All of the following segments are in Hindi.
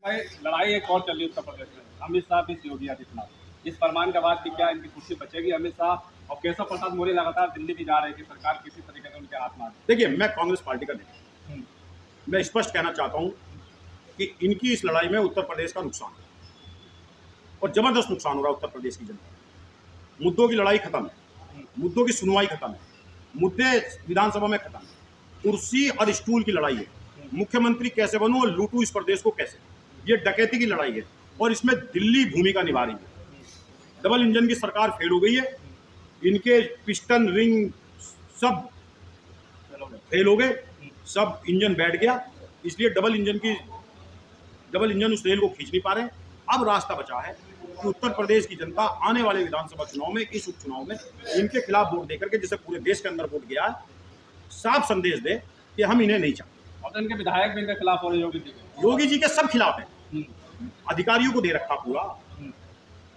लड़ाई एक और चल रही है उत्तर प्रदेश में, अमित शाह भी योगी आदित्यनाथ। इस फरमान के बाद भी क्या इनकी कुर्सी बचेगी? अमित शाह और केशव प्रसाद मौर्य लगातार दिल्ली भी जा रहे हैं कि सरकार किसी तरीके से उनके हाथ में आ जाए। देखिए, मैं कांग्रेस पार्टी का नहीं, मैं स्पष्ट कहना चाहता हूं कि इनकी इस लड़ाई में उत्तर प्रदेश का नुकसान है और जबरदस्त नुकसान हो रहा है उत्तर प्रदेश की जनता। मुद्दों की लड़ाई खत्म है, मुद्दों की सुनवाई खत्म है, मुद्दे विधानसभा में खत्म है, कुर्सी और स्टूल की लड़ाई है। मुख्यमंत्री कैसे बनूं और लूटूं इस प्रदेश को कैसे, ये डकैती की लड़ाई है और इसमें दिल्ली भूमिका निभा रही है। डबल इंजन की सरकार फेल हो गई है, इनके पिस्टन रिंग सब फेल हो गए, सब इंजन बैठ गया, इसलिए डबल इंजन उस रेल को खींच नहीं पा रहे। अब रास्ता बचा है कि उत्तर प्रदेश की जनता आने वाले विधानसभा चुनाव में, इस उपचुनाव में इनके खिलाफ वोट देकर के, जिसे पूरे देश के अंदर वोट गया है, साफ संदेश दे कि हम इन्हें नहीं चाहते। और तो इनके विधायक भी इनके खिलाफ हो रहे योगी जी के सब खिलाफ है, अधिकारियों को दे रखा पूरा,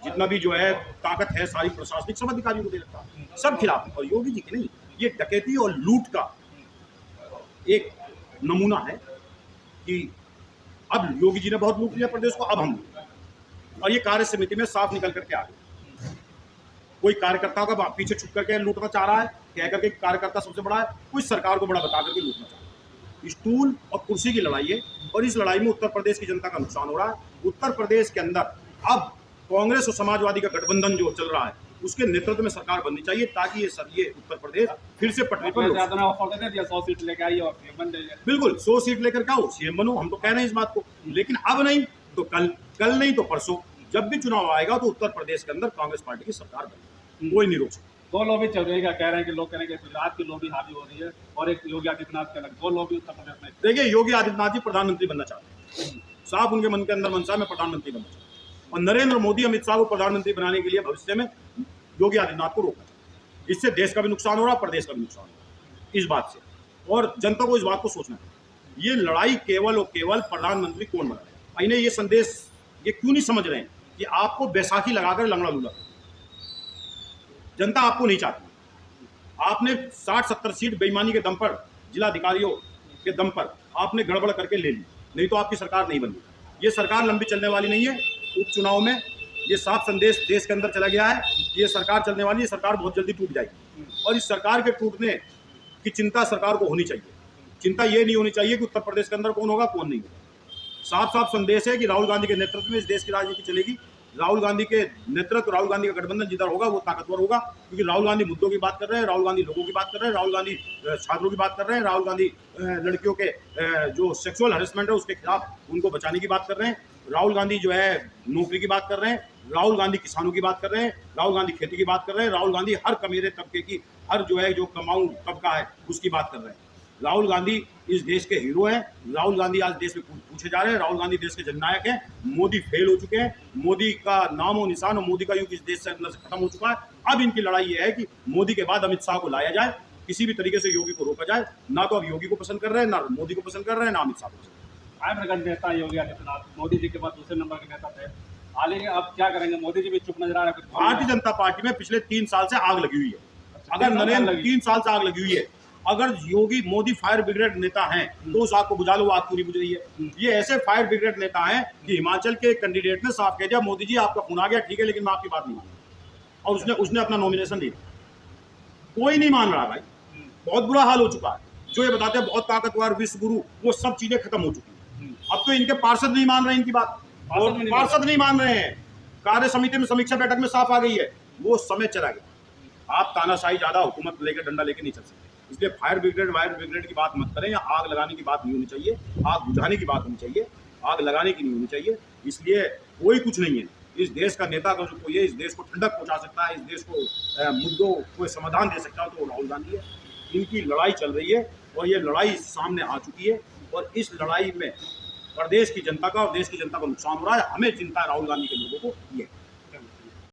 जितना भी जो है ताकत है सारी प्रशासनिक सब अधिकारियों को दे रखा, सब खिलाफ है। और योगी जी की नहीं, ये डकैती और लूट का एक नमूना है कि अब योगी जी ने बहुत लूट लिया प्रदेश को, अब हम, और ये कार्य समिति में साफ निकल करके आ गए। कोई कार्यकर्ता का पीछे छुप करके लूटना चाह रहा है, कह करके कार्यकर्ता सबसे बड़ा है, कोई सरकार को बड़ा बता करके लूटना चाह रहा है। स्टूल और कुर्सी की लड़ाई है और इस लड़ाई में उत्तर प्रदेश की जनता का नुकसान हो रहा है। उत्तर प्रदेश के अंदर अब कांग्रेस और समाजवादी का गठबंधन जो चल रहा है, उसके नेतृत्व में सरकार बननी चाहिए ताकि ये उत्तर प्रदेश फिर से पटरी पर। 100 सीट लेकर आई और बिल्कुल 100 सीट लेकर क्या हो, सीएम बनो, हम तो कह रहे हैं इस बात को, लेकिन अब नहीं तो कल नहीं तो परसों, जब भी चुनाव आएगा तो उत्तर प्रदेश के अंदर कांग्रेस पार्टी की सरकार बनेगी, कोई नहीं रोक सकता। दो लॉबी चल रही है, कह रहे हैं कि लोग कह रहे हैं कि गुजरात की लॉबी हावी हो रही है और एक योगी आदित्यनाथ के अलग, दो लॉबी उत्तर प्रदेश में। देखिए, योगी आदित्यनाथ जी प्रधानमंत्री बनना चाहते हैं, साफ उनके मन के अंदर मनसा में प्रधानमंत्री बनना चाहते हैं, और नरेंद्र मोदी अमित शाह को प्रधानमंत्री बनाने के लिए भविष्य में योगी आदित्यनाथ को रोकना चाहते हैं। इससे देश का भी नुकसान हो रहा है, प्रदेश का भी नुकसान हो रहा है इस बात से, और जनता को इस बात को सोचना है। ये लड़ाई केवल और केवल प्रधानमंत्री कौन बना है, इन्हें ये संदेश ये क्यों नहीं समझ रहे हैं कि आपको बैसाखी लगाकर लंगड़ा लूला, जनता आपको नहीं चाहती। आपने 60-70 सीट बेईमानी के दम पर, जिलाधिकारियों के दम पर आपने गड़बड़ करके ले ली, नहीं तो आपकी सरकार नहीं बनी। ये सरकार लंबी चलने वाली नहीं है। उपचुनाव में ये साफ संदेश देश के अंदर चला गया है कि ये सरकार चलने वाली है, सरकार बहुत जल्दी टूट जाएगी, और इस सरकार के टूटने की चिंता सरकार को होनी चाहिए। चिंता ये नहीं होनी चाहिए कि उत्तर प्रदेश के अंदर कौन होगा कौन नहीं होगा। साफ साफ संदेश है कि राहुल गांधी के नेतृत्व में इस देश की राजनीति चलेगी। राहुल गांधी के नेतृत्व, राहुल गांधी का गठबंधन जिधर होगा वो ताकतवर होगा, क्योंकि राहुल गांधी मुद्दों की बात कर रहे हैं, राहुल गांधी लोगों की बात कर रहे हैं, राहुल गांधी छात्रों की बात कर रहे हैं, राहुल गांधी लड़कियों के जो सेक्सुअल हरेसमेंट है उसके खिलाफ उनको बचाने की बात कर रहे हैं, राहुल गांधी जो है नौकरी की बात कर रहे हैं, राहुल गांधी किसानों की बात कर रहे हैं, राहुल गांधी खेती की बात कर रहे हैं, राहुल गांधी हर कमेरे तबके की, हर जो कमाऊ तबका है उसकी बात कर रहे हैं। राहुल गांधी इस देश के हीरो हैं। राहुल गांधी आज देश में पूछे जा रहे हैं। राहुल गांधी देश के जननायक हैं। मोदी फेल हो चुके हैं। मोदी का नामो निशान और मोदी का युग इस देश से अंदर से खत्म हो चुका है। अब इनकी लड़ाई ये है कि मोदी के बाद अमित शाह को लाया जाए, किसी भी तरीके से योगी को रोका जाए। ना तो अब योगी को पसंद कर रहे हैं, ना मोदी को पसंद कर रहे हैं, ना अमित शाह को पसंद कर रहे हैं। नेता योगी आदित्यनाथ मोदी जी के बाद दूसरे नंबर के नेता थे, हाल अब क्या करेंगे? मोदी जी भी चुप नजर आ रहे हैं। भारतीय जनता पार्टी में पिछले 3 साल से आग लगी हुई है। अगर नरेंद्र 3 साल से आग लगी हुई है, अगर योगी मोदी फायर ब्रिगेड नेता हैं तो उस आग को बुझा लो, वो आग पूरी बुझ रही है। ये ऐसे फायर ब्रिगेड नेता हैं कि हिमाचल के कैंडिडेट ने साफ कह दिया, मोदी जी आपका खून आ गया, ठीक है, लेकिन मैं आपकी बात नहीं मानूंगा, और उसने अपना नॉमिनेशन दिया। कोई नहीं मान रहा भाई, बहुत बुरा हाल हो चुका है। जो ये बताते हैं बहुत ताकतवर विश्व गुरु, वो सब चीजें खत्म हो चुकी हैं। अब तो इनके पार्षद नहीं मान रहे इनकी बात, और पार्षद नहीं मान रहे हैं। कार्य समिति में समीक्षा बैठक में साफ आ गई है, वो समय चला गया। आप तानाशाही ज्यादा हुकूमत लेकर डंडा लेकर नहीं चल सकते। इसलिए फायर ब्रिगेड की बात मत करें, या आग लगाने की बात नहीं होनी चाहिए, आग बुझाने की बात होनी चाहिए, आग लगाने की नहीं होनी चाहिए। इसलिए कोई कुछ नहीं है इस देश का नेता का जो कोई है, इस देश को ठंडक पहुंचा सकता है, इस देश को मुद्दों को समाधान दे सकता है, तो राहुल गांधी है। इनकी लड़ाई चल रही है और ये लड़ाई सामने आ चुकी है, और इस लड़ाई में प्रदेश की जनता का और देश की जनता का नुकसान हो रहा है। हमें चिंता है राहुल गांधी के लोगों को ये